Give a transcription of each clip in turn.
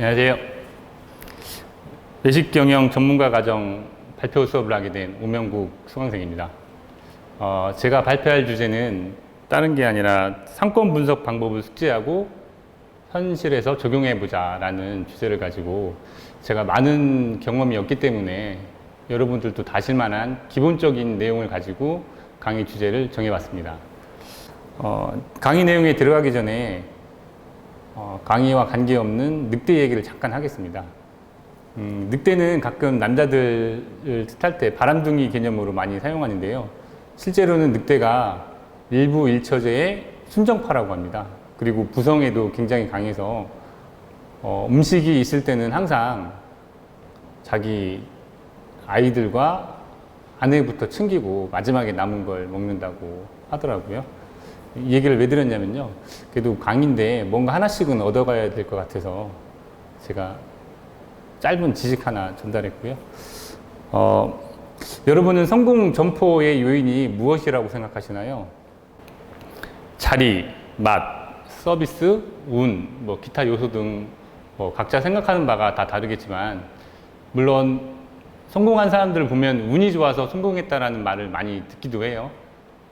안녕하세요. 외식경영 전문가 과정 발표 수업을 하게 된 오명국 수강생입니다. 제가 발표할 주제는 다른 게 아니라 상권 분석 방법을 숙지하고 현실에서 적용해보자 라는 주제를 가지고 제가 많은 경험이 없기 때문에 여러분들도 다실 만한 기본적인 내용을 가지고 강의 주제를 정해봤습니다. 강의 내용에 들어가기 전에 강의와 관계없는 늑대 얘기를 잠깐 하겠습니다. 늑대는 가끔 남자들을 뜻할 때 바람둥이 개념으로 많이 사용하는데요. 실제로는 늑대가 일부 일처제의 순정파라고 합니다. 그리고 부성에도 굉장히 강해서 음식이 있을 때는 항상 자기 아이들과 아내부터 챙기고 마지막에 남은 걸 먹는다고 하더라고요. 이 얘기를 왜 드렸냐면요. 그래도 강의인데 뭔가 하나씩은 얻어가야 될 것 같아서 제가 짧은 지식 하나 전달했고요. 여러분은 성공 점포의 요인이 무엇이라고 생각하시나요? 자리, 맛, 서비스, 운, 기타 요소 등 각자 생각하는 바가 다 다르겠지만 물론 성공한 사람들을 보면 운이 좋아서 성공했다라는 말을 많이 듣기도 해요.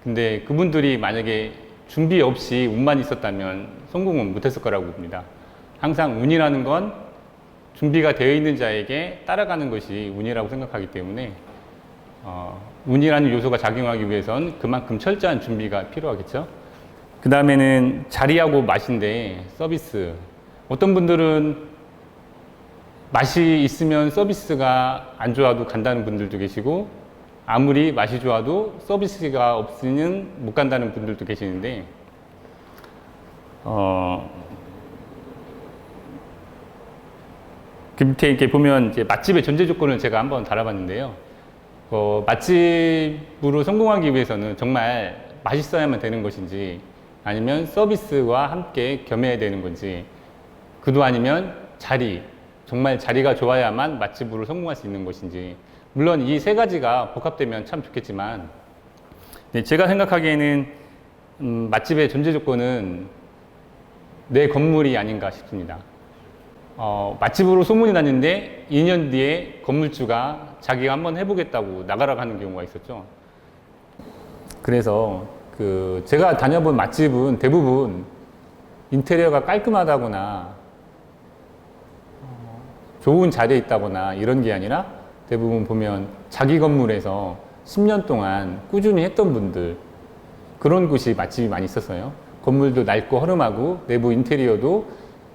근데 그분들이 만약에 준비 없이 운만 있었다면 성공은 못했을 거라고 봅니다. 항상 운이라는 건 준비가 되어 있는 자에게 따라가는 것이 운이라고 생각하기 때문에 운이라는 요소가 작용하기 위해선 그만큼 철저한 준비가 필요하겠죠. 그 다음에는 자리하고 맛인데 서비스. 어떤 분들은 맛이 있으면 서비스가 안 좋아도 간다는 분들도 계시고 아무리 맛이 좋아도 서비스가 없으면 못 간다는 분들도 계시는데 그 밑에 이렇게 보면 이제 맛집의 존재 조건을 제가 한번 달아봤는데요. 맛집으로 성공하기 위해서는 정말 맛있어야만 되는 것인지 아니면 서비스와 함께 겸해야 되는 건지 그도 아니면 자리, 정말 자리가 좋아야만 맛집으로 성공할 수 있는 것인지 물론 이 세 가지가 복합되면 참 좋겠지만 제가 생각하기에는 맛집의 존재 조건은 내 건물이 아닌가 싶습니다. 맛집으로 소문이 났는데 2년 뒤에 건물주가 자기가 한번 해보겠다고 나가라고 하는 경우가 있었죠. 그래서 제가 다녀본 맛집은 대부분 인테리어가 깔끔하다거나 좋은 자리에 있다거나 이런 게 아니라 대부분 보면 자기 건물에서 10년 동안 꾸준히 했던 분들 그런 곳이 맛집이 많이 있었어요. 건물도 낡고 허름하고 내부 인테리어도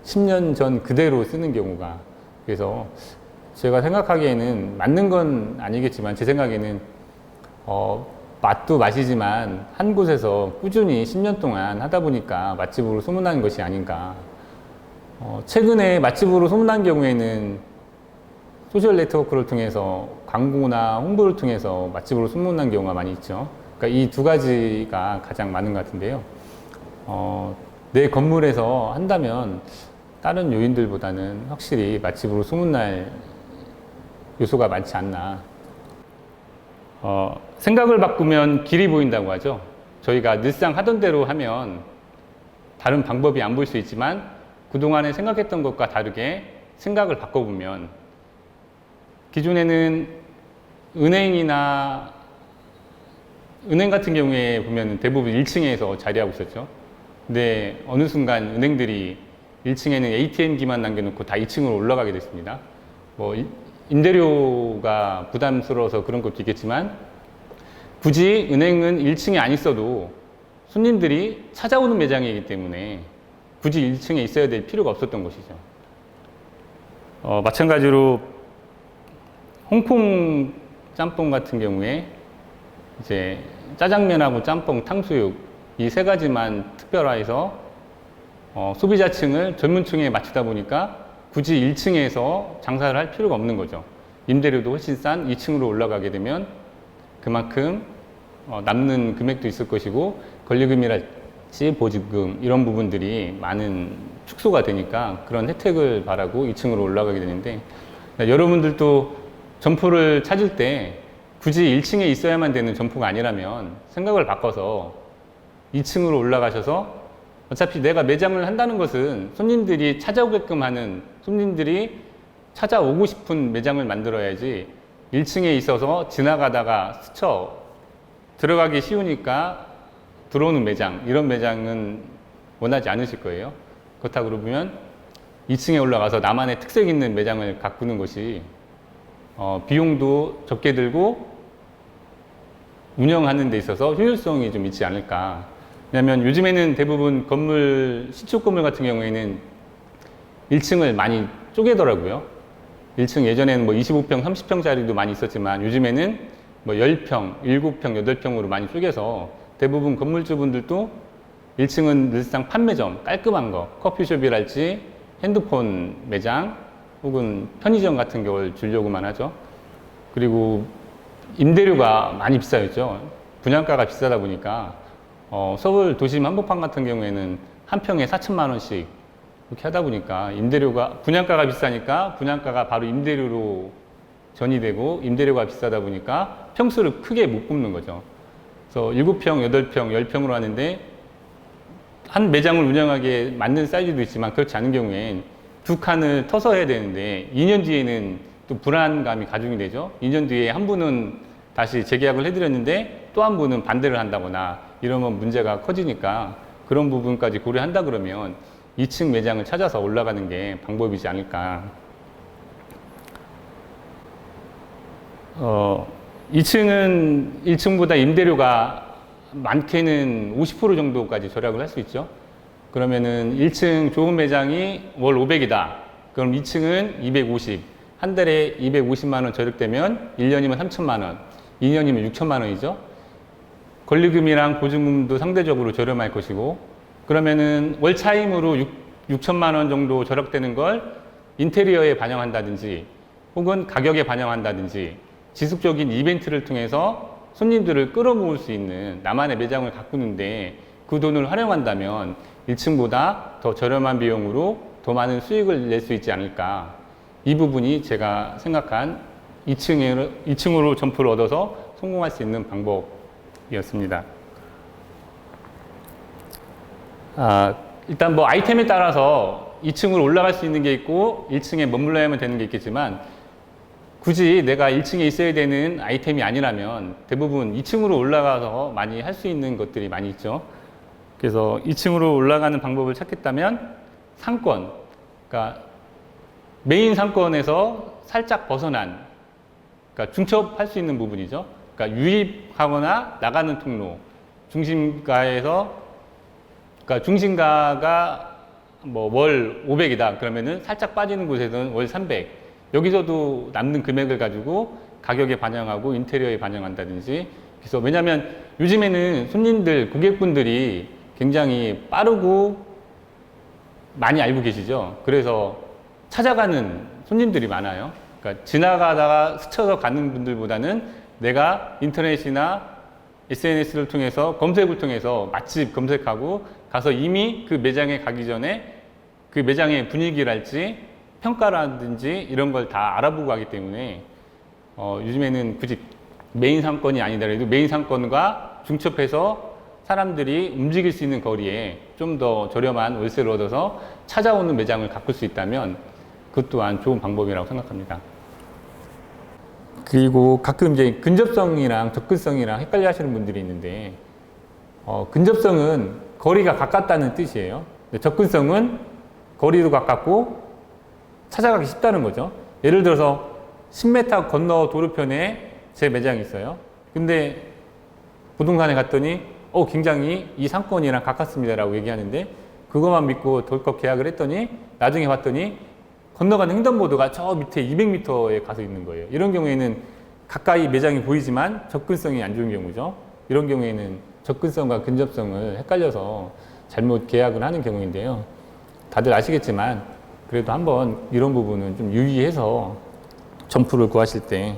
10년 전 그대로 쓰는 경우가. 그래서 제가 생각하기에는 맞는 건 아니겠지만 제 생각에는 맛도 맛이지만 한 곳에서 꾸준히 10년 동안 하다 보니까 맛집으로 소문난 것이 아닌가. 최근에 맛집으로 소문난 경우에는 소셜 네트워크를 통해서 광고나 홍보를 통해서 맛집으로 소문난 경우가 많이 있죠. 그러니까 이 두 가지가 가장 많은 것 같은데요. 내 건물에서 한다면 다른 요인들보다는 확실히 맛집으로 소문날 요소가 많지 않나. 생각을 바꾸면 길이 보인다고 하죠. 저희가 늘상 하던 대로 하면 다른 방법이 안 보일 수 있지만 그동안에 생각했던 것과 다르게 생각을 바꿔보면 기존에는 은행 같은 경우에 보면 대부분 1층에서 자리하고 있었죠. 근데 어느 순간 은행들이 1층에는 ATM기만 남겨놓고 다 2층으로 올라가게 됐습니다. 임대료가 부담스러워서 그런 것도 있겠지만 굳이 은행은 1층에 안 있어도 손님들이 찾아오는 매장이기 때문에 굳이 1층에 있어야 될 필요가 없었던 것이죠. 마찬가지로 홍콩 짬뽕 같은 경우에 이제 짜장면하고 짬뽕, 탕수육 이 세 가지만 특별화해서 소비자층을 젊은층에 맞추다 보니까 굳이 1층에서 장사를 할 필요가 없는 거죠. 임대료도 훨씬 싼 2층으로 올라가게 되면 그만큼 남는 금액도 있을 것이고 권리금이랄지 보증금 이런 부분들이 많은 축소가 되니까 그런 혜택을 바라고 2층으로 올라가게 되는데 여러분들도 점포를 찾을 때 굳이 1층에 있어야만 되는 점포가 아니라면 생각을 바꿔서 2층으로 올라가셔서 어차피 내가 매장을 한다는 것은 손님들이 찾아오게끔 하는, 손님들이 찾아오고 싶은 매장을 만들어야지 1층에 있어서 지나가다가 스쳐 들어가기 쉬우니까 들어오는 매장, 이런 매장은 원하지 않으실 거예요. 그렇다고 그러면 2층에 올라가서 나만의 특색 있는 매장을 가꾸는 것이 비용도 적게 들고 운영하는 데 있어서 효율성이 좀 있지 않을까. 왜냐하면 요즘에는 대부분 건물, 신축 건물 같은 경우에는 1층을 많이 쪼개더라고요. 1층 예전에는 뭐 25평, 30평짜리도 많이 있었지만 요즘에는 뭐 10평, 7평, 8평으로 많이 쪼개서 대부분 건물주분들도 1층은 늘상 판매점, 깔끔한 거, 커피숍이랄지 핸드폰 매장 혹은 편의점 같은 걸 주려고만 하죠. 그리고 임대료가 많이 비싸졌죠. 분양가가 비싸다 보니까 서울 도심 한복판 같은 경우에는 한 평에 4천만 원씩 이렇게 하다 보니까 임대료가, 분양가가 비싸니까 분양가가 바로 임대료로 전이되고 임대료가 비싸다 보니까 평수를 크게 못 굽는 거죠. 그래서 7평, 8평, 10평으로 하는데 한 매장을 운영하기에 맞는 사이즈도 있지만 그렇지 않은 경우엔 두 칸을 터서 해야 되는데 2년 뒤에는 또 불안감이 가중이 되죠. 2년 뒤에 한 분은 다시 재계약을 해드렸는데 또 한 분은 반대를 한다거나 이러면 문제가 커지니까 그런 부분까지 고려한다 그러면 2층 매장을 찾아서 올라가는 게 방법이지 않을까. 2층은 1층보다 임대료가 많게는 50% 정도까지 절약을 할 수 있죠. 그러면은 1층 좋은 매장이 월 500이다. 그럼 2층은 250. 한 달에 250만 원 절약되면 1년이면 3천만 원, 2년이면 6천만 원이죠. 권리금이랑 보증금도 상대적으로 저렴할 것이고, 그러면은 월 차임으로 6천만 원 정도 절약되는 걸 인테리어에 반영한다든지 혹은 가격에 반영한다든지 지속적인 이벤트를 통해서 손님들을 끌어모을 수 있는 나만의 매장을 가꾸는데 그 돈을 활용한다면 1층보다 더 저렴한 비용으로 더 많은 수익을 낼 수 있지 않을까. 이 부분이 제가 생각한 2층으로 점포를 얻어서 성공할 수 있는 방법이었습니다. 일단 뭐 아이템에 따라서 2층으로 올라갈 수 있는 게 있고 1층에 머물러야만 되는 게 있겠지만 굳이 내가 1층에 있어야 되는 아이템이 아니라면 대부분 2층으로 올라가서 많이 할 수 있는 것들이 많이 있죠. 그래서 2층으로 올라가는 방법을 찾겠다면 상권, 그러니까 메인 상권에서 살짝 벗어난, 그러니까 중첩할 수 있는 부분이죠. 그러니까 유입하거나 나가는 통로, 중심가에서, 그러니까 중심가가 뭐 월 500이다. 그러면은 살짝 빠지는 곳에서는 월 300. 여기서도 남는 금액을 가지고 가격에 반영하고 인테리어에 반영한다든지. 그래서 왜냐하면 요즘에는 손님들, 고객분들이 굉장히 빠르고 많이 알고 계시죠. 그래서 찾아가는 손님들이 많아요. 그러니까 지나가다가 스쳐서 가는 분들보다는 내가 인터넷이나 SNS를 통해서 검색을 통해서 맛집 검색하고 가서 이미 그 매장에 가기 전에 그 매장의 분위기랄지 평가라든지 이런 걸 다 알아보고 가기 때문에 요즘에는 굳이 메인 상권이 아니더라도 메인 상권과 중첩해서 사람들이 움직일 수 있는 거리에 좀 더 저렴한 월세를 얻어서 찾아오는 매장을 가꿀 수 있다면 그것 또한 좋은 방법이라고 생각합니다. 그리고 가끔 이제 근접성이랑 접근성이랑 헷갈려 하시는 분들이 있는데 근접성은 거리가 가깝다는 뜻이에요. 접근성은 거리도 가깝고 찾아가기 쉽다는 거죠. 예를 들어서 10m 건너 도로편에 제 매장이 있어요. 근데 부동산에 갔더니 굉장히 이 상권이랑 가깝습니다라고 얘기하는데 그것만 믿고 덜컥 계약을 했더니 나중에 봤더니 건너가는 횡단보도가 저 밑에 200m에 가서 있는 거예요. 이런 경우에는 가까이 매장이 보이지만 접근성이 안 좋은 경우죠. 이런 경우에는 접근성과 근접성을 헷갈려서 잘못 계약을 하는 경우인데요. 다들 아시겠지만 그래도 한번 이런 부분은 좀 유의해서 점포를 구하실 때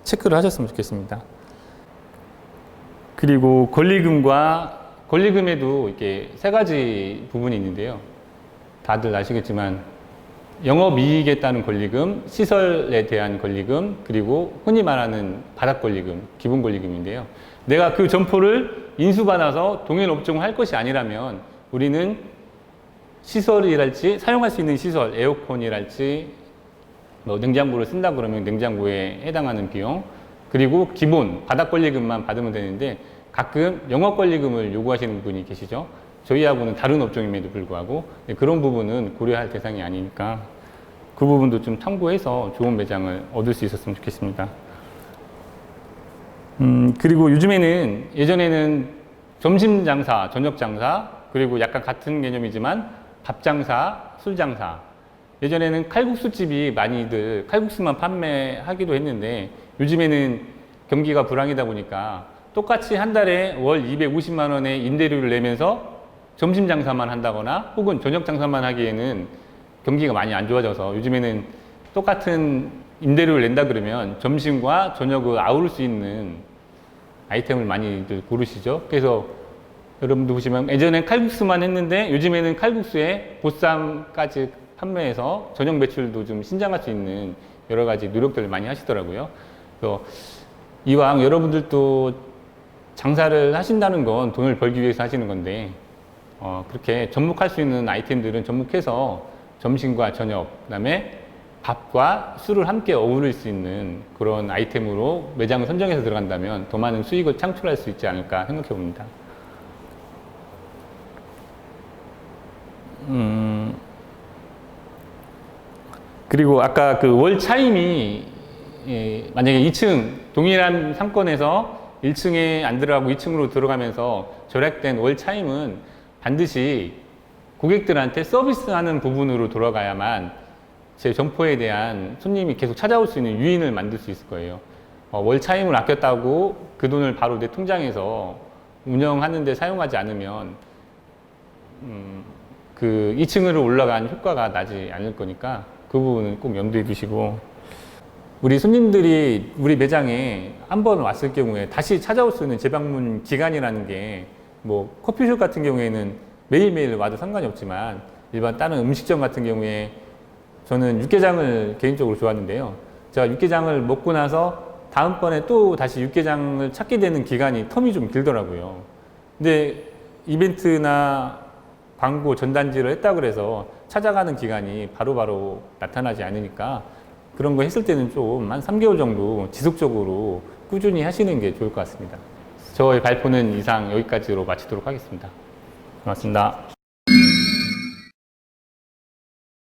체크를 하셨으면 좋겠습니다. 그리고 권리금에도 이렇게 세 가지 부분이 있는데요. 다들 아시겠지만 영업이익에 따른 권리금, 시설에 대한 권리금, 그리고 흔히 말하는 바닥 권리금, 기본 권리금인데요. 내가 그 점포를 인수받아서 동일 업종을 할 것이 아니라면 우리는 시설이랄지 사용할 수 있는 시설, 에어컨이랄지 뭐 냉장고를 쓴다 그러면 냉장고에 해당하는 비용, 그리고 기본 바닥 권리금만 받으면 되는데 가끔 영업 권리금을 요구하시는 분이 계시죠. 저희하고는 다른 업종임에도 불구하고 그런 부분은 고려할 대상이 아니니까 그 부분도 좀 참고해서 좋은 매장을 얻을 수 있었으면 좋겠습니다. 그리고 요즘에는 예전에는 점심 장사, 저녁 장사, 그리고 약간 같은 개념이지만 밥 장사, 술 장사. 예전에는 칼국수집이 많이들 칼국수만 판매하기도 했는데 요즘에는 경기가 불황이다 보니까 똑같이 한 달에 월 250만 원의 임대료를 내면서 점심 장사만 한다거나 혹은 저녁 장사만 하기에는 경기가 많이 안 좋아져서 요즘에는 똑같은 임대료를 낸다 그러면 점심과 저녁을 아우를 수 있는 아이템을 많이들 고르시죠. 그래서 여러분도 보시면 예전엔 칼국수만 했는데 요즘에는 칼국수에 보쌈까지 판매해서 저녁 매출도 좀 신장할 수 있는 여러 가지 노력들을 많이 하시더라고요. 그래서 이왕 여러분들도 장사를 하신다는 건 돈을 벌기 위해서 하시는 건데 그렇게 접목할 수 있는 아이템들은 접목해서 점심과 저녁, 그다음에 밥과 술을 함께 어우를 수 있는 그런 아이템으로 매장을 선정해서 들어간다면 더 많은 수익을 창출할 수 있지 않을까 생각해 봅니다. 그리고 아까 그 월 차임이 만약에 2층 동일한 상권에서 1층에 안 들어가고 2층으로 들어가면서 절약된 월 차임은 반드시 고객들한테 서비스하는 부분으로 돌아가야만 제 점포에 대한 손님이 계속 찾아올 수 있는 유인을 만들 수 있을 거예요. 월 차임을 아꼈다고 그 돈을 바로 내 통장에서 운영하는데 사용하지 않으면 그 2층으로 올라간 효과가 나지 않을 거니까 그 부분은 꼭 염두에 두시고, 우리 손님들이 우리 매장에 한 번 왔을 경우에 다시 찾아올 수 있는 재방문 기간이라는 게 뭐 커피숍 같은 경우에는 매일매일 와도 상관이 없지만 일반 다른 음식점 같은 경우에 저는 육개장을 개인적으로 좋아하는데요. 제가 육개장을 먹고 나서 다음번에 또 다시 육개장을 찾게 되는 기간이 텀이 좀 길더라고요. 근데 이벤트나 광고 전단지를 했다 그래서 찾아가는 기간이 바로바로 나타나지 않으니까 그런 거 했을 때는 좀 한 3개월 정도 지속적으로 꾸준히 하시는 게 좋을 것 같습니다. 저의 발표는 이상 여기까지로 마치도록 하겠습니다. 고맙습니다.